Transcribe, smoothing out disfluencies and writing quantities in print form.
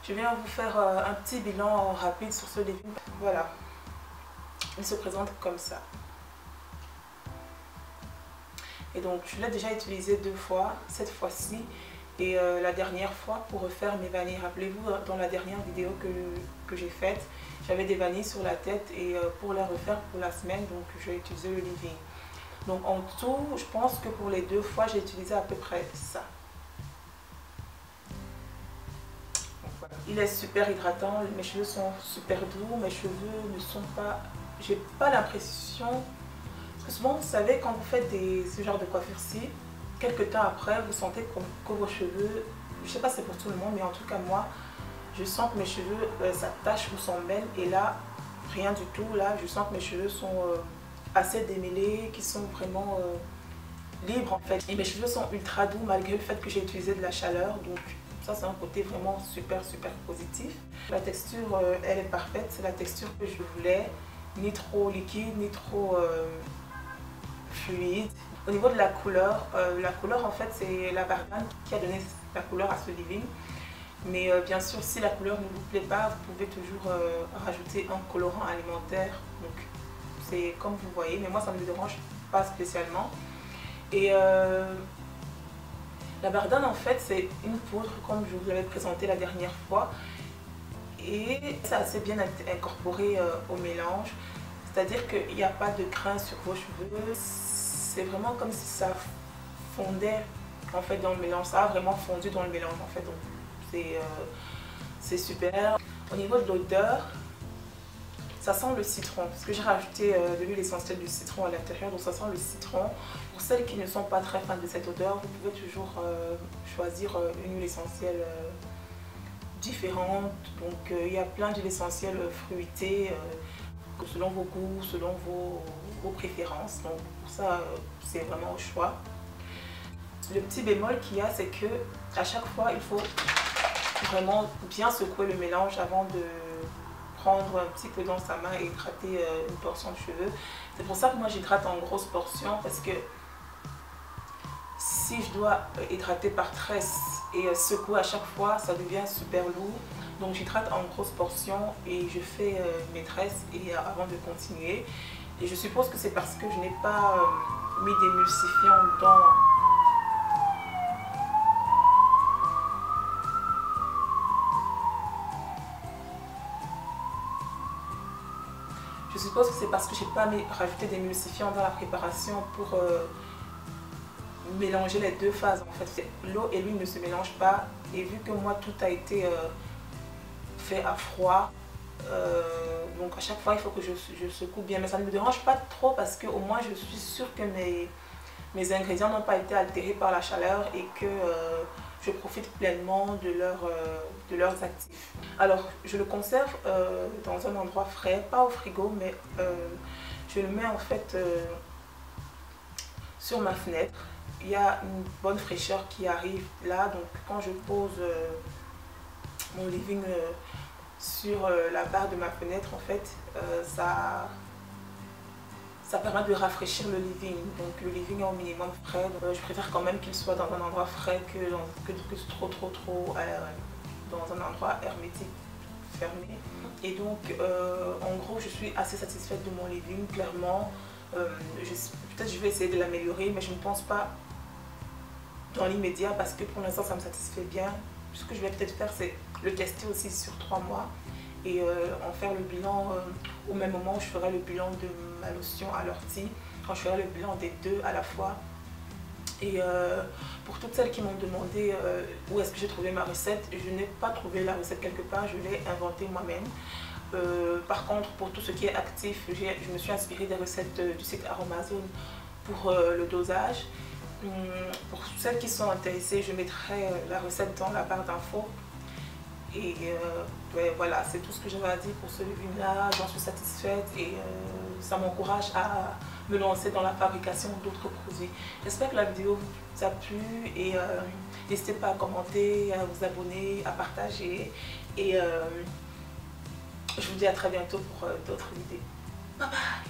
Je viens vous faire un petit bilan rapide sur ce living. Voilà, il se présente comme ça. Et donc je l'ai déjà utilisé 2 fois, cette fois-ci et la dernière fois pour refaire mes vanilles. Rappelez-vous, dans la dernière vidéo que j'ai faite, j'avais des vanilles sur la tête et pour les refaire pour la semaine, donc j'ai utilisé le leave-in. Donc en tout, je pense que pour les 2 fois, j'ai utilisé à peu près ça. Il est super hydratant, mes cheveux sont super doux, mes cheveux ne sont pas... J'ai pas l'impression... Parce que souvent, vous savez, quand vous faites ce genre de coiffure-ci, quelques temps après, vous sentez que vos cheveux... Je sais pas si c'est pour tout le monde, mais en tout cas moi, je sens que mes cheveux s'attachent ou s'en mêlent. Et là, rien du tout. Là, je sens que mes cheveux sont assez démêlés, qui sont vraiment libres en fait. Et mes cheveux sont ultra doux malgré le fait que j'ai utilisé de la chaleur. Donc, ça, c'est un côté vraiment super positif. La texture, elle est parfaite. C'est la texture que je voulais. Ni trop liquide, ni trop fluide. Au niveau de la couleur en fait, c'est la Bardane qui a donné la couleur à ce leave-in. Mais bien sûr, si la couleur ne vous plaît pas, vous pouvez toujours rajouter un colorant alimentaire. Donc, c'est comme vous voyez. Mais moi, ça ne me dérange pas spécialement. Et... la Bardane en fait c'est une poudre comme je vous l'avais présenté la dernière fois et c'est assez bien incorporé au mélange, c'est-à-dire qu'il n'y a pas de grains sur vos cheveux, c'est vraiment comme si ça fondait en fait dans le mélange, ça a vraiment fondu dans le mélange en fait, donc c'est super. Au niveau de l'odeur, ça sent le citron, parce que j'ai rajouté de l'huile essentielle de citron à l'intérieur, donc ça sent le citron. Pour celles qui ne sont pas très fans de cette odeur, vous pouvez toujours choisir une huile essentielle différentes. Donc il y a plein d'huiles essentielles fruitées selon vos goûts, selon vos préférences. Donc pour ça, c'est vraiment au choix. Le petit bémol qu'il y a, c'est que à chaque fois, il faut vraiment bien secouer le mélange avant de prendre un petit peu dans sa main et hydrater une portion de cheveux. C'est pour ça que moi j'hydrate en grosses portions, parce que si je dois hydrater par tresse et secouer à chaque fois, ça devient super lourd. Donc j'hydrate en grosses portions et je fais mes tresses avant de continuer. Et je suppose que c'est parce que je n'ai pas mis d'émulsifiant dans... Je suppose que c'est parce que je n'ai pas rajouté d'émulsifiant dans la préparation pour mélanger les deux phases. En fait, l'eau et l'huile ne se mélangent pas. Et vu que moi, tout a été fait à froid, donc à chaque fois, il faut que je secoue bien. Mais ça ne me dérange pas trop parce qu'au moins, je suis sûre que mes ingrédients n'ont pas été altérés par la chaleur et que je profite pleinement de leurs actifs. Alors, je le conserve dans un endroit frais, pas au frigo, mais je le mets en fait sur ma fenêtre. Il y a une bonne fraîcheur qui arrive là, donc quand je pose mon living sur la barre de ma fenêtre, en fait, ça permet de rafraîchir le living. Donc le living est au minimum frais. Donc, je préfère quand même qu'il soit dans un endroit frais que trop dans un endroit hermétique fermé. Et donc en gros, je suis assez satisfaite de mon living, clairement. Peut-être je vais essayer de l'améliorer, mais je ne pense pas dans l'immédiat parce que pour l'instant ça me satisfait bien. Ce que je vais peut-être faire, c'est le tester aussi sur 3 mois et en faire le bilan au même moment où je ferai le bilan de ma lotion à l'ortie, quand je ferai le bilan des deux à la fois. Et pour toutes celles qui m'ont demandé où est-ce que j'ai trouvé ma recette, je n'ai pas trouvé la recette quelque part, je l'ai inventée moi-même. Par contre, pour tout ce qui est actif, je me suis inspirée des recettes du site Aromazone pour le dosage. Pour celles qui sont intéressées, je mettrai la recette dans la barre d'infos. Et ouais, voilà, c'est tout ce que j'avais à dire pour ce living-là. J'en suis satisfaite et ça m'encourage à me lancer dans la fabrication d'autres produits. J'espère que la vidéo vous a plu et n'hésitez pas à commenter, à vous abonner, à partager. Et je vous dis à très bientôt pour d'autres vidéos. Bye bye!